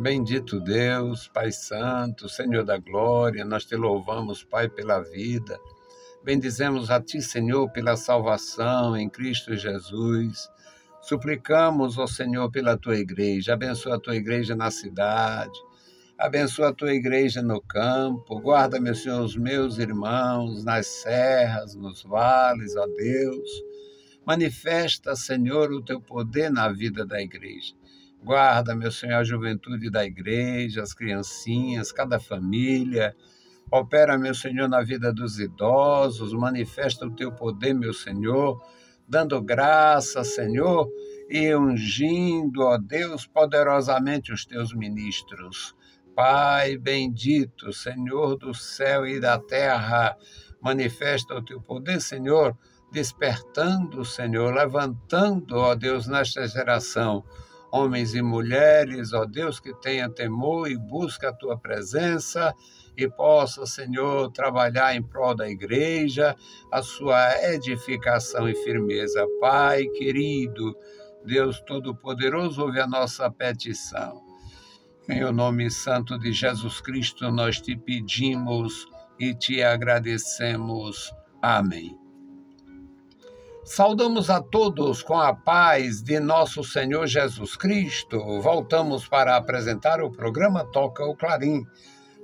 Bendito Deus, Pai Santo, Senhor da Glória, nós te louvamos, Pai, pela vida. Bendizemos a Ti, Senhor, pela salvação em Cristo Jesus. Suplicamos, ó Senhor, pela Tua igreja. Abençoa a Tua igreja na cidade. Abençoa a Tua igreja no campo. Guarda, meu Senhor, os meus irmãos nas serras, nos vales, ó Deus. Manifesta, Senhor, o Teu poder na vida da igreja. Guarda, meu Senhor, a juventude da igreja, as criancinhas, cada família. Opera, meu Senhor, na vida dos idosos. Manifesta o Teu poder, meu Senhor, dando graça, Senhor, e ungindo, ó Deus, poderosamente os Teus ministros. Pai bendito, Senhor do céu e da terra, manifesta o Teu poder, Senhor, despertando, Senhor, levantando, ó Deus, nesta geração, homens e mulheres, ó Deus, que tenha temor e busca a Tua presença e possa, Senhor, trabalhar em prol da igreja, a sua edificação e firmeza. Pai querido, Deus Todo-Poderoso, ouve a nossa petição. Em o nome santo de Jesus Cristo, nós te pedimos e te agradecemos. Amém. Saudamos a todos com a paz de nosso Senhor Jesus Cristo. Voltamos para apresentar o programa Toca o Clarim,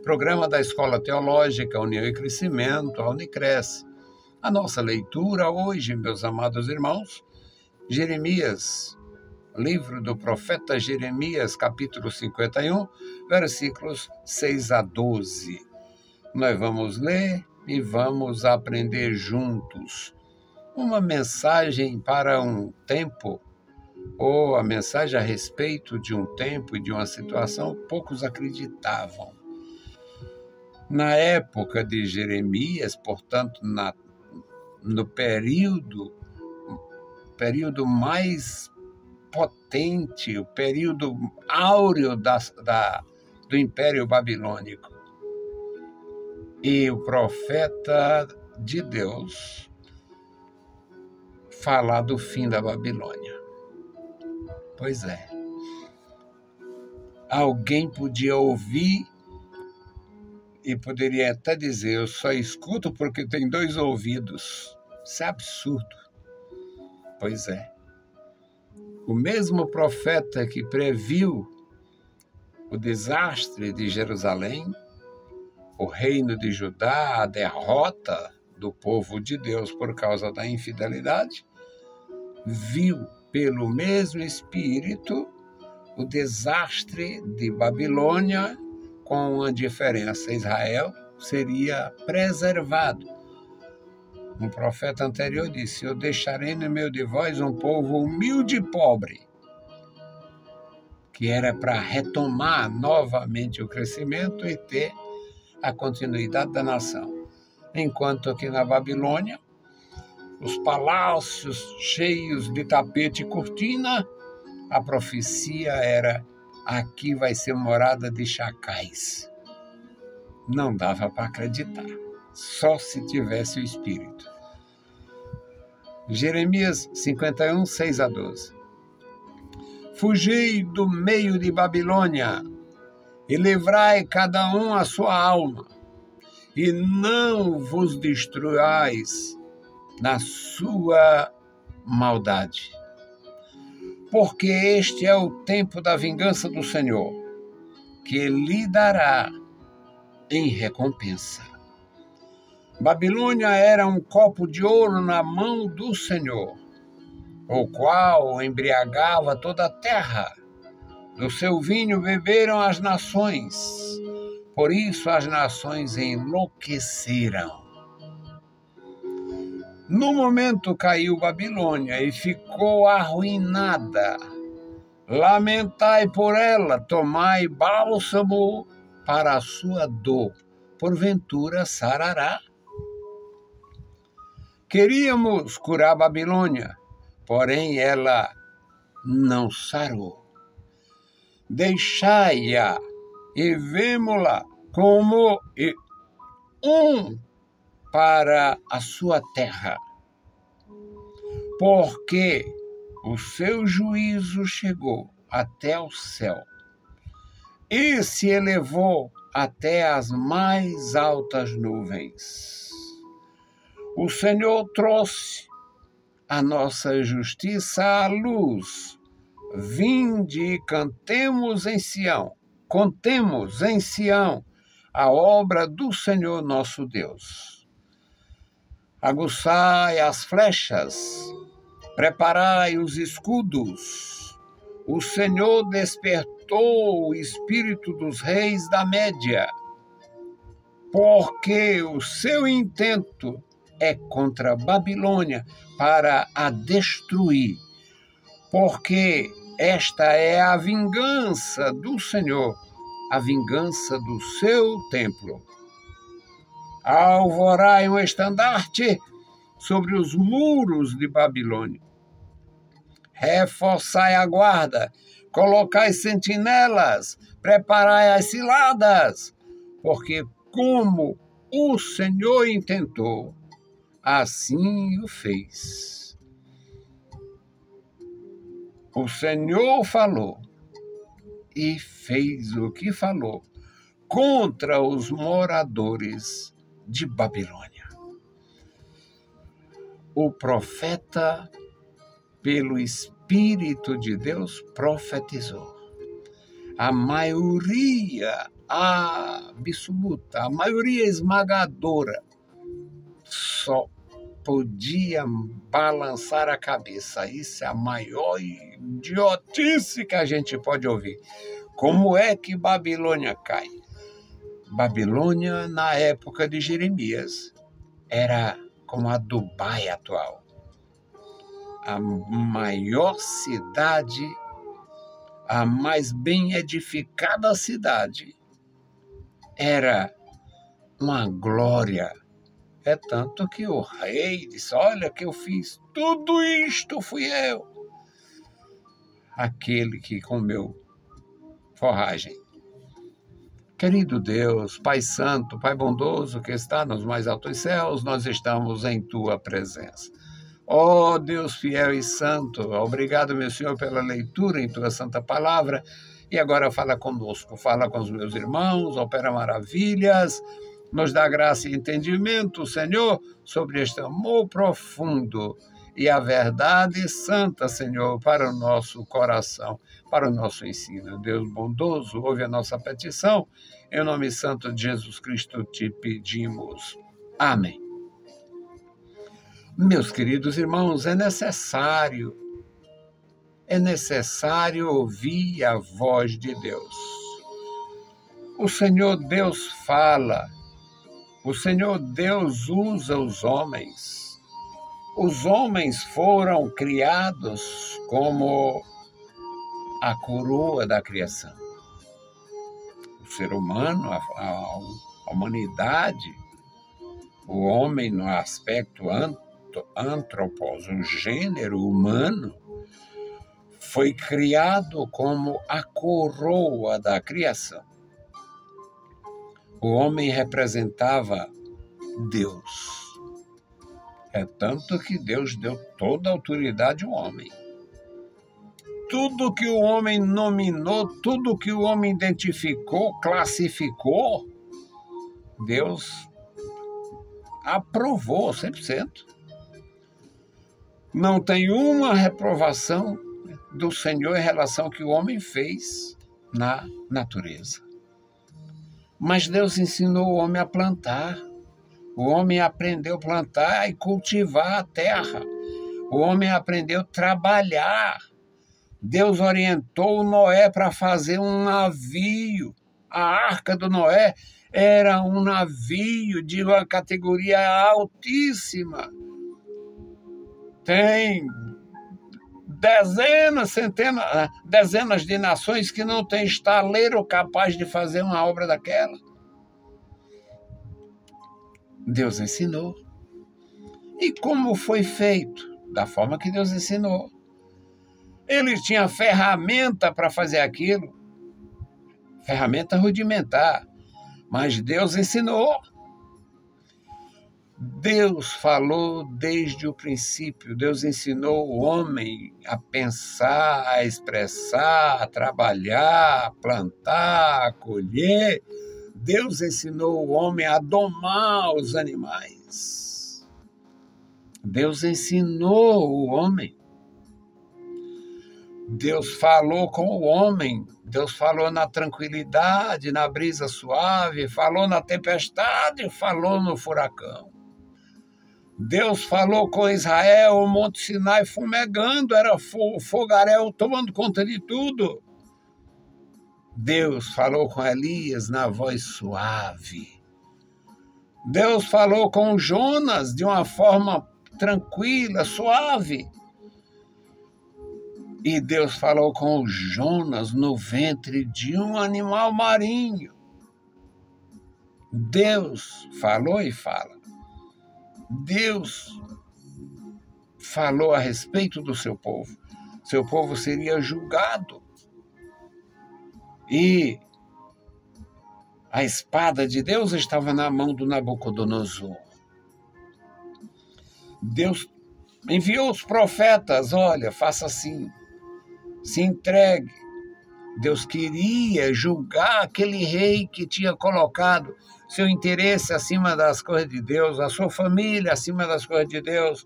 programa da Escola Teológica União e Crescimento, a Unicres. A nossa leitura hoje, meus amados irmãos, Jeremias, livro do profeta Jeremias, capítulo 51, versículos 6 a 12. Nós vamos ler e vamos aprender juntos. Uma mensagem para um tempo, ou a mensagem a respeito de um tempo e de uma situação, poucos acreditavam. Na época de Jeremias, portanto, no período mais potente, o período áureo do Império Babilônico. E o profeta de Deus falar do fim da Babilônia. Pois é. Alguém podia ouvir e poderia até dizer, eu só escuto porque tem 2 ouvidos. Isso é absurdo. Pois é. O mesmo profeta que previu o desastre de Jerusalém, o reino de Judá, a derrota do povo de Deus por causa da infidelidade, viu pelo mesmo Espírito o desastre de Babilônia, com uma diferença: Israel seria preservado. Um profeta anterior disse, eu deixarei no meio de vós um povo humilde e pobre, que era para retomar novamente o crescimento e ter a continuidade da nação. Enquanto que na Babilônia, os palácios cheios de tapete e cortina, a profecia era, aqui vai ser morada de chacais. Não dava para acreditar, só se tivesse o Espírito. Jeremias 51, 6 a 12. Fugi do meio de Babilônia e livrai cada um a sua alma, e não vos destruais na sua maldade. Porque este é o tempo da vingança do Senhor, que lhe dará em recompensa. Babilônia era um copo de ouro na mão do Senhor, o qual embriagava toda a terra. Do seu vinho beberam as nações, por isso as nações enlouqueceram. No momento caiu Babilônia e ficou arruinada. Lamentai por ela, tomai bálsamo para a sua dor, porventura sarará. Queríamos curar Babilônia, porém ela não sarou. Deixai-a e vemo-la como um para a sua terra, porque o seu juízo chegou até o céu e se elevou até as mais altas nuvens. O Senhor trouxe a nossa justiça à luz. Vinde e cantemos em Sião, contemos em Sião a obra do Senhor nosso Deus. Aguçai as flechas, preparai os escudos. O Senhor despertou o espírito dos reis da Média, porque o seu intento é contra a Babilônia, para a destruir. Porque esta é a vingança do Senhor, a vingança do seu templo. Alvorai um estandarte sobre os muros de Babilônia. Reforçai a guarda, colocai sentinelas, preparai as ciladas, porque como o Senhor intentou, assim o fez. O Senhor falou e fez o que falou contra os moradores de Babilônia. O profeta, pelo Espírito de Deus, profetizou. A maioria absoluta, a maioria esmagadora, só podia balançar a cabeça. Isso é a maior idiotice que a gente pode ouvir. Como é que Babilônia cai? Babilônia, na época de Jeremias, era como a Dubai atual. A maior cidade, a mais bem edificada cidade. Era uma glória. É tanto que o rei disse, olha que eu fiz tudo isto, fui eu. Aquele que comeu forragem. Querido Deus, Pai Santo, Pai bondoso que está nos mais altos céus, nós estamos em Tua presença. Ó Deus fiel e santo, obrigado, meu Senhor, pela leitura em Tua santa palavra. E agora fala conosco, fala com os meus irmãos, opera maravilhas. Nos dá graça e entendimento, Senhor, sobre este amor profundo e a verdade santa, Senhor, para o nosso coração, para o nosso ensino. Deus bondoso, ouve a nossa petição. Em nome santo de Jesus Cristo te pedimos. Amém. Meus queridos irmãos, é necessário ouvir a voz de Deus. O Senhor Deus fala. O Senhor Deus usa os homens. Os homens foram criados como a coroa da criação. O ser humano, a humanidade, o homem no aspecto antropos, o gênero humano, foi criado como a coroa da criação. O homem representava Deus. É tanto que Deus deu toda a autoridade ao homem. Tudo que o homem nominou, tudo que o homem identificou, classificou, Deus aprovou 100%. Não tem uma reprovação do Senhor em relação ao que o homem fez na natureza. Mas Deus ensinou o homem a plantar. O homem aprendeu a plantar e cultivar a terra. O homem aprendeu a trabalhar. Deus orientou Noé para fazer um navio. A arca do Noé era um navio de uma categoria altíssima. Tem dezenas de nações que não tem estaleiro capaz de fazer uma obra daquela. Deus ensinou. E como foi feito? Da forma que Deus ensinou. Ele tinha ferramenta para fazer aquilo. Ferramenta rudimentar. Mas Deus ensinou. Deus falou desde o princípio. Deus ensinou o homem a pensar, a expressar, a trabalhar, a plantar, a colher. Deus ensinou o homem a domar os animais. Deus ensinou o homem. Deus falou com o homem. Deus falou na tranquilidade, na brisa suave, falou na tempestade, falou no furacão. Deus falou com Israel, o Monte Sinai fumegando, era fogaréu tomando conta de tudo. Deus falou com Elias na voz suave. Deus falou com Jonas de uma forma tranquila, suave. E Deus falou com Jonas no ventre de um animal marinho. Deus falou e fala. Deus falou a respeito do seu povo. Seu povo seria julgado. E a espada de Deus estava na mão do Nabucodonosor. Deus enviou os profetas, olha, faça assim, se entregue. Deus queria julgar aquele rei que tinha colocado seu interesse acima das coisas de Deus, a sua família acima das coisas de Deus,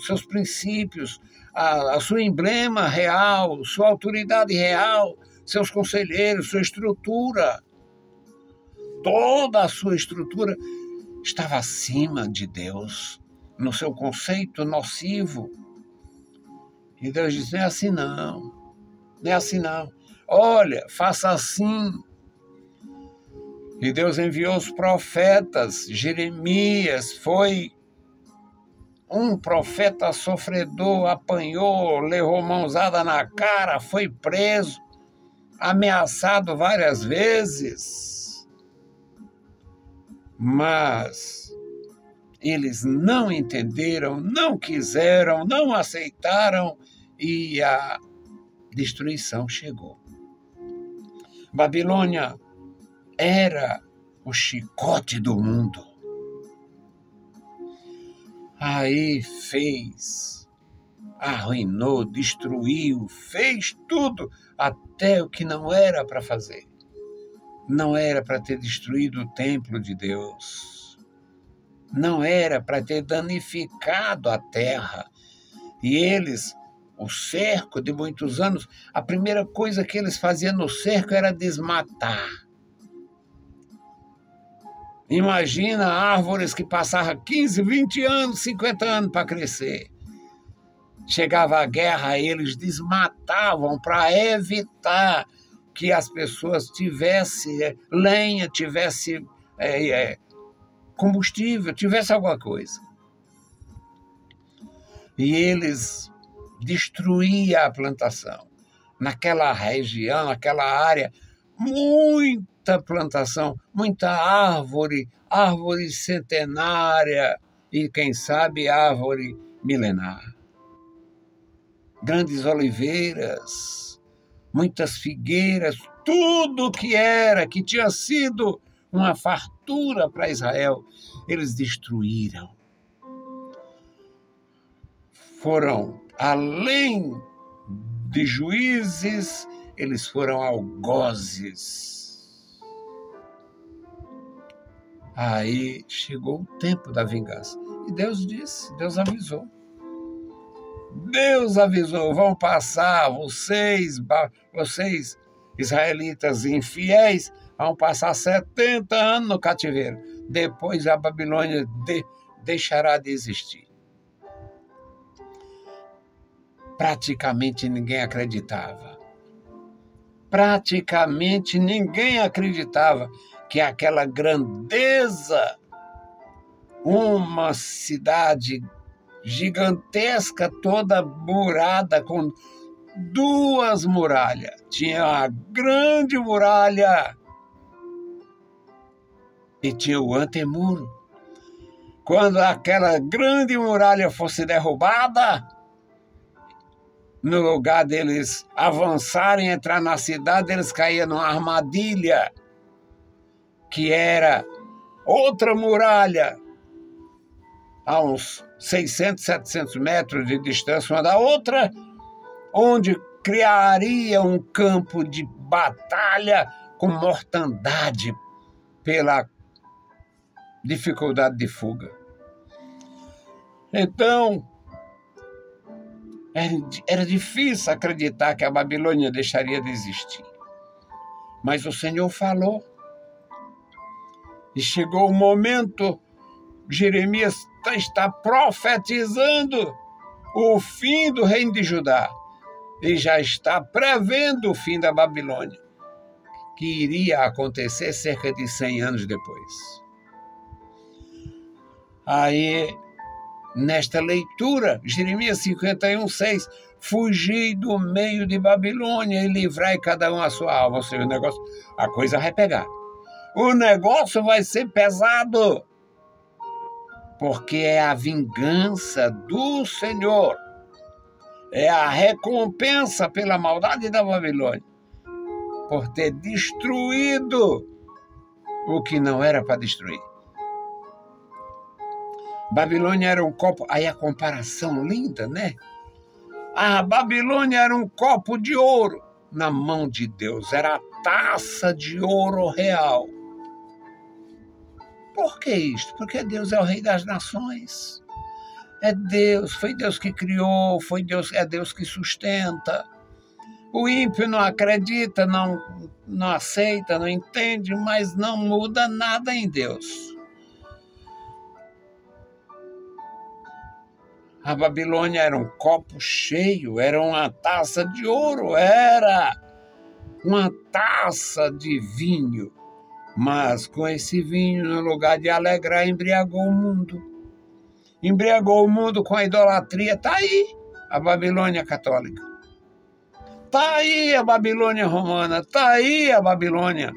seus princípios, a sua emblema real, sua autoridade real, seus conselheiros, sua estrutura. Toda a sua estrutura estava acima de Deus, no seu conceito nocivo. E Deus diz, não é assim não, não é assim não. Olha, faça assim. E Deus enviou os profetas. Jeremias foi um profeta sofredor, apanhou, levou mãozada na cara, foi preso, ameaçado várias vezes. Mas eles não entenderam, não quiseram, não aceitaram e a destruição chegou. Babilônia era o chicote do mundo. Aí fez, arruinou, destruiu, fez tudo, até o que não era para fazer. Não era para ter destruído o templo de Deus. Não era para ter danificado a terra. E eles, o cerco de muitos anos, a primeira coisa que eles faziam no cerco era desmatar. Imagina árvores que passavam 15, 20 anos, 50 anos para crescer. Chegava a guerra, eles desmatavam para evitar que as pessoas tivessem lenha, tivessem combustível, tivesse alguma coisa. E eles destruíam a plantação. Naquela região, naquela área, muita plantação, muita árvore, árvore centenária e, quem sabe, árvore milenar. Grandes oliveiras, muitas figueiras, tudo que tinha sido uma fartura para Israel, eles destruíram. Foram além de juízes, eles foram algozes. Aí chegou o tempo da vingança. E Deus disse, Deus avisou. Deus avisou, vão passar, vocês israelitas infiéis, vão passar 70 anos no cativeiro. Depois a Babilônia deixará de existir. Praticamente ninguém acreditava. Praticamente ninguém acreditava que aquela grandeza, uma cidade gigantesca, toda murada, com 2 muralhas. Tinha a grande muralha e tinha o antemuro. Quando aquela grande muralha fosse derrubada, no lugar deles avançarem, entrar na cidade, eles caíam numa armadilha, que era outra muralha, a uns 600, 700 metros de distância uma da outra, onde criaria um campo de batalha com mortandade pela dificuldade de fuga. Então, era difícil acreditar que a Babilônia deixaria de existir. Mas o Senhor falou. E chegou o momento, Jeremias está profetizando o fim do reino de Judá. E já está prevendo o fim da Babilônia, que iria acontecer cerca de 100 anos depois. Aí, nesta leitura, Jeremias 51:6, fugi do meio de Babilônia e livrai cada um a sua alma. Ou seja, a coisa vai pegar. O negócio vai ser pesado, porque é a vingança do Senhor. É a recompensa pela maldade da Babilônia, por ter destruído o que não era para destruir. Babilônia era um copo... Aí a comparação linda, né? A Babilônia era um copo de ouro na mão de Deus. Era a taça de ouro real. Por que isto? Porque Deus é o Rei das Nações. É Deus, foi Deus que criou, é Deus que sustenta. O ímpio não acredita, não aceita, não entende, mas não muda nada em Deus. A Babilônia era um copo cheio, era uma taça de ouro, era uma taça de vinho. Mas com esse vinho, no lugar de alegrar, embriagou o mundo. Embriagou o mundo com a idolatria. Está aí a Babilônia católica. Está aí a Babilônia romana. Está aí a Babilônia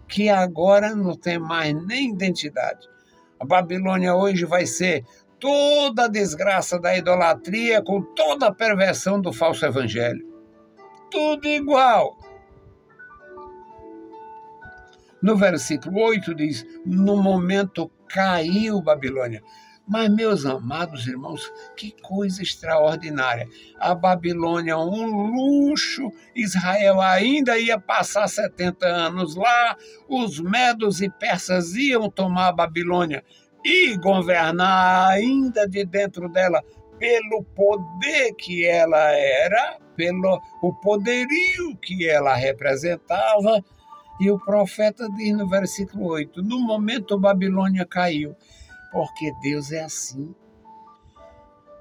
que agora não tem mais nem identidade. A Babilônia hoje vai ser toda a desgraça da idolatria com toda a perversão do falso evangelho. Tudo igual. No versículo 8 diz, no momento caiu Babilônia. Mas, meus amados irmãos, que coisa extraordinária. A Babilônia, um luxo, Israel ainda ia passar 70 anos lá, os medos e persas iam tomar a Babilônia e governar ainda de dentro dela, pelo poder que ela era, pelo o poderio que ela representava. E o profeta diz no versículo 8, no momento Babilônia caiu. Porque Deus é assim.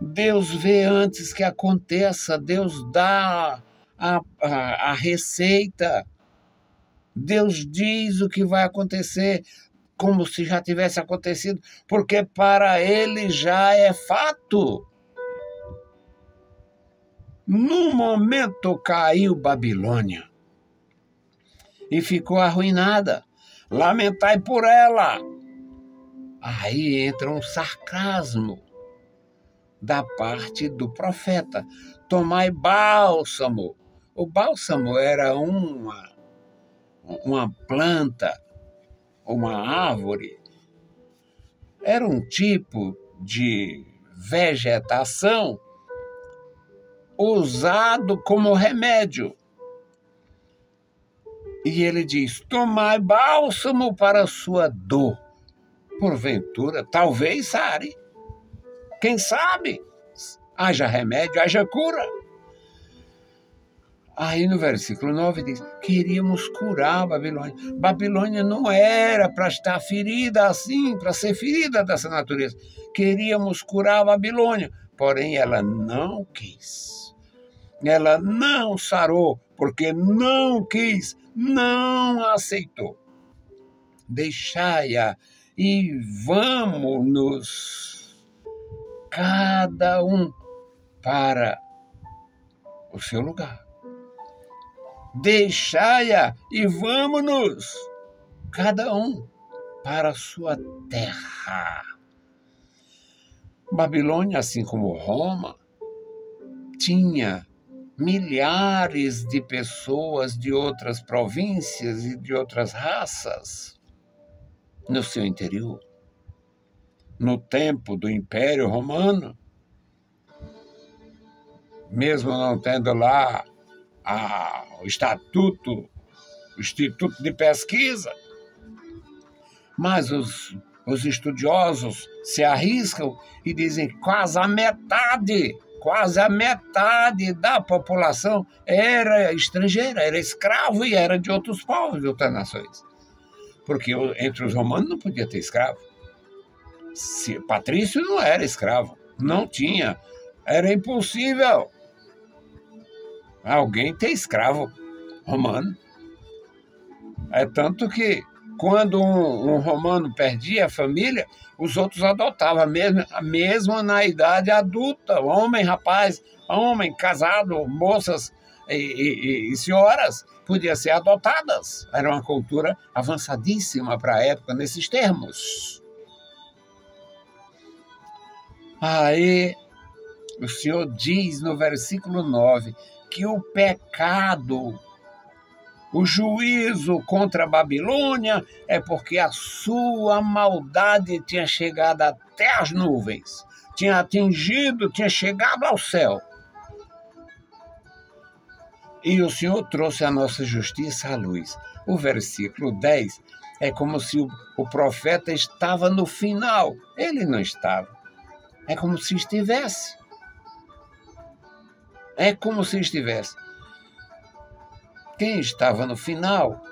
Deus vê antes que aconteça, Deus dá a receita. Deus diz o que vai acontecer, como se já tivesse acontecido, porque para ele já é fato. No momento caiu Babilônia e ficou arruinada. Lamentai por ela. Aí entra um sarcasmo da parte do profeta. Tomai bálsamo. O bálsamo era uma planta, uma árvore. Era um tipo de vegetação usado como remédio. E ele diz, tomai bálsamo para a sua dor. Porventura, talvez sare. Quem sabe? Haja remédio, haja cura. Aí no versículo 9 diz, queríamos curar a Babilônia. Babilônia não era para estar ferida assim, para ser ferida dessa natureza. Queríamos curar a Babilônia, porém ela não quis. Ela não sarou, porque não quis, não aceitou. Deixai-a e vamos-nos, cada um para o seu lugar. Deixai-a e vamos-nos, cada um para a sua terra. Babilônia, assim como Roma, tinha milhares de pessoas de outras províncias e de outras raças no seu interior. no tempo do Império Romano, mesmo não tendo lá o Instituto de Pesquisa, mas os estudiosos se arriscam e dizem que quase a metade da população era estrangeira, era escravo e era de outros povos, de outras nações. Porque entre os romanos não podia ter escravo. Patrício não era escravo, não tinha. Era impossível alguém ter escravo romano. É tanto que quando um romano perdia a família, os outros adotavam, mesmo na idade adulta, homem, rapaz, homem, casado, moças e senhoras, podiam ser adotadas. Era uma cultura avançadíssima para a época nesses termos. Aí o Senhor diz no versículo 9 que o pecado, o juízo contra a Babilônia é porque a sua maldade tinha chegado até as nuvens, tinha chegado ao céu. E o Senhor trouxe a nossa justiça à luz. O versículo 10 é como se o profeta estava no final. Ele não estava. É como se estivesse. É como se estivesse. Quem estava no final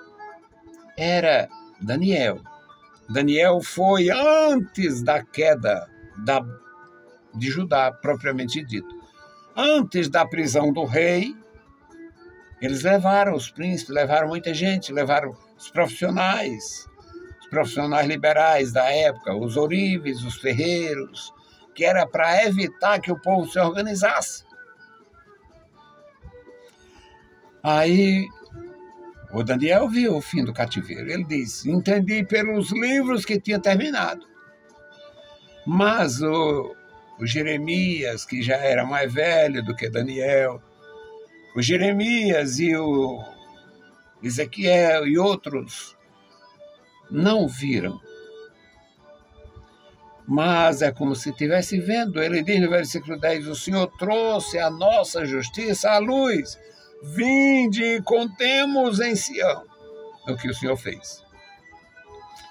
era Daniel. Daniel foi antes da queda de Judá, propriamente dito. Antes da prisão do rei, eles levaram os príncipes, levaram muita gente, levaram os profissionais liberais da época, os ourives, os ferreiros, que era para evitar que o povo se organizasse. Aí o Daniel viu o fim do cativeiro. Ele disse: entendi pelos livros que tinha terminado. Mas o Jeremias, que já era mais velho do que Daniel, o Jeremias e o Ezequiel e outros não viram. Mas é como se estivesse vendo. Ele diz no versículo 10, o Senhor trouxe a nossa justiça à luz. Vinde e contemos em Sião o que o Senhor fez.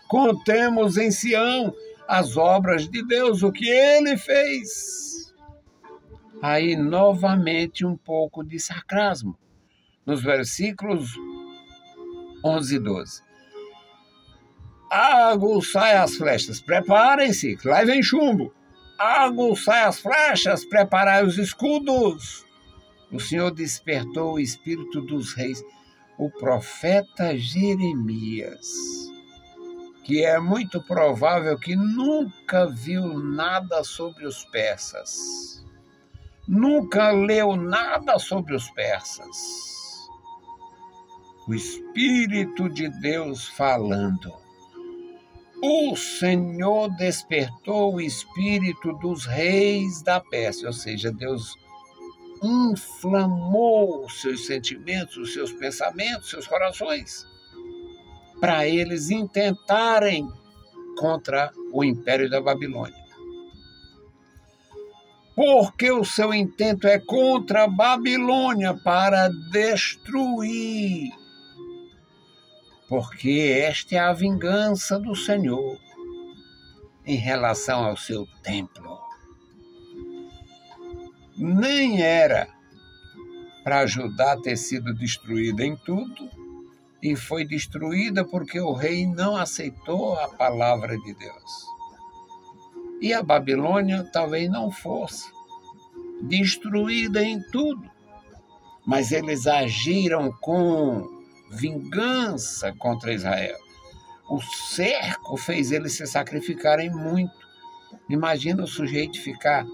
Contemos em Sião as obras de Deus, o que Ele fez. Aí, novamente, um pouco de sarcasmo, nos versículos 11 e 12. Aguçai as flechas, preparem-se, lá vem chumbo. Aguçai as flechas, preparai os escudos. O Senhor despertou o espírito dos reis, o profeta Jeremias, que é muito provável que nunca viu nada sobre os persas, nunca leu nada sobre os persas. O Espírito de Deus falando. O Senhor despertou o espírito dos reis da Pérsia, ou seja, Deus inflamou os seus sentimentos, os seus pensamentos, seus corações, para eles intentarem contra o Império da Babilônia. Porque o seu intento é contra a Babilônia, para destruir. Porque esta é a vingança do Senhor em relação ao seu templo. Nem era para Judá ter sido destruída em tudo, e foi destruída porque o rei não aceitou a palavra de Deus. E a Babilônia talvez não fosse destruída em tudo, mas eles agiram com vingança contra Israel. O cerco fez eles se sacrificarem muito. Imagina o sujeito ficar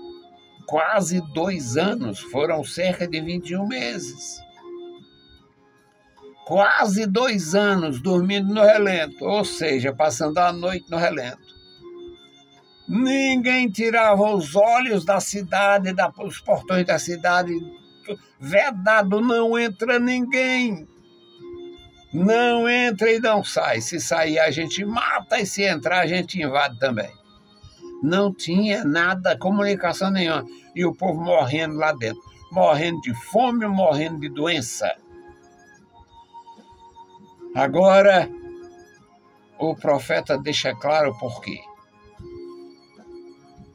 quase 2 anos, foram cerca de 21 meses. Quase 2 anos dormindo no relento, ou seja, passando a noite no relento. Ninguém tirava os olhos da cidade, dos portões da cidade, vedado, não entra ninguém. Não entra e não sai. Se sair, a gente mata, e se entrar, a gente invade também. Não tinha nada, comunicação nenhuma. E o povo morrendo lá dentro. Morrendo de fome, morrendo de doença. Agora, o profeta deixa claro o porquê.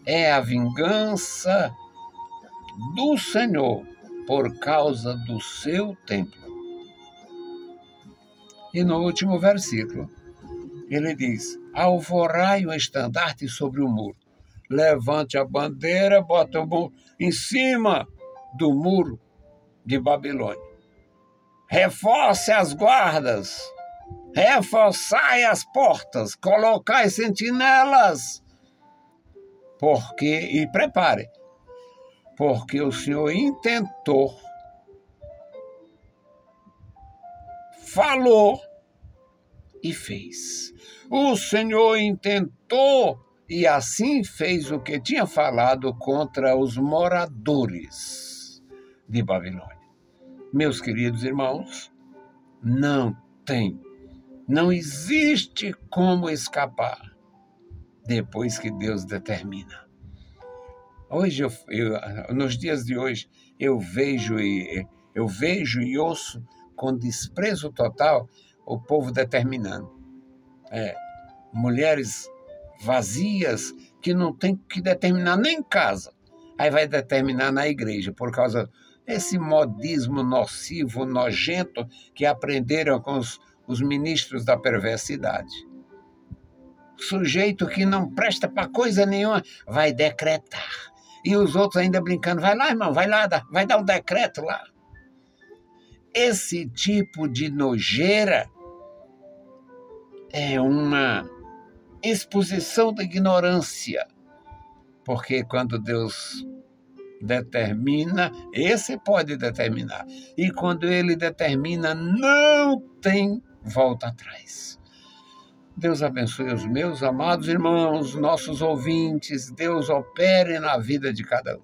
É a vingança do Senhor por causa do seu templo. E no último versículo, ele diz: alvorai o estandarte sobre o muro. Levante a bandeira, bota o muro em cima do muro de Babilônia. Reforce as guardas, reforçai as portas, colocai sentinelas, e prepare, porque o Senhor intentou, falou e fez. O Senhor intentou e assim fez o que tinha falado contra os moradores de Babilônia. Meus queridos irmãos, não existe como escapar depois que Deus determina. Hoje, nos dias de hoje, eu vejo e ouço com desprezo total o povo determinando. Mulheres vazias que não tem que determinar nem em casa. Aí vai determinar na igreja, por causa desse modismo nocivo, nojento, que aprenderam com os ministros da perversidade. Sujeito que não presta para coisa nenhuma, vai decretar. E os outros ainda brincando, vai lá, irmão, vai dar um decreto lá. Esse tipo de nojeira é uma exposição da ignorância, porque quando Deus determina, esse pode determinar, e quando ele determina, não tem volta atrás. Deus abençoe os meus amados irmãos, nossos ouvintes, Deus opere na vida de cada um.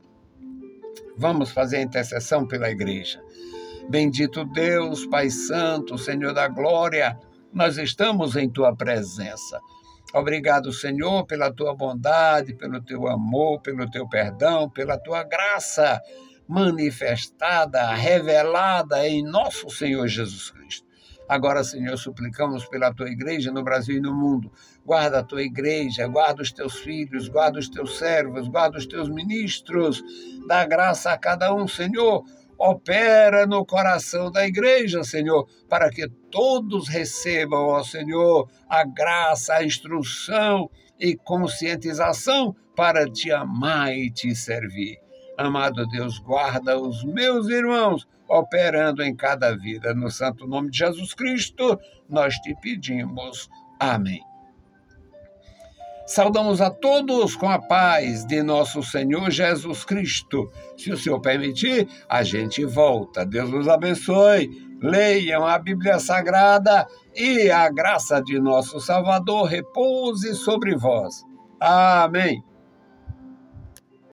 Vamos fazer a intercessão pela igreja. Bendito Deus, Pai Santo, Senhor da Glória, nós estamos em Tua presença. Obrigado, Senhor, pela Tua bondade, pelo Teu amor, pelo Teu perdão, pela Tua graça manifestada, revelada em nosso Senhor Jesus Cristo. Agora, Senhor, suplicamos pela Tua igreja no Brasil e no mundo. Guarda a Tua igreja, guarda os Teus filhos, guarda os Teus servos, guarda os Teus ministros. Dá graça a cada um, Senhor. Opera no coração da igreja, Senhor, para que todos recebam, ó Senhor, a graça, a instrução e conscientização para Te amar e Te servir. Amado Deus, guarda os meus irmãos, operando em cada vida. No santo nome de Jesus Cristo, nós Te pedimos. Amém. Saudamos a todos com a paz de nosso Senhor Jesus Cristo. Se o Senhor permitir, a gente volta. Deus nos abençoe. Leiam a Bíblia Sagrada e a graça de nosso Salvador repouse sobre vós. Amém.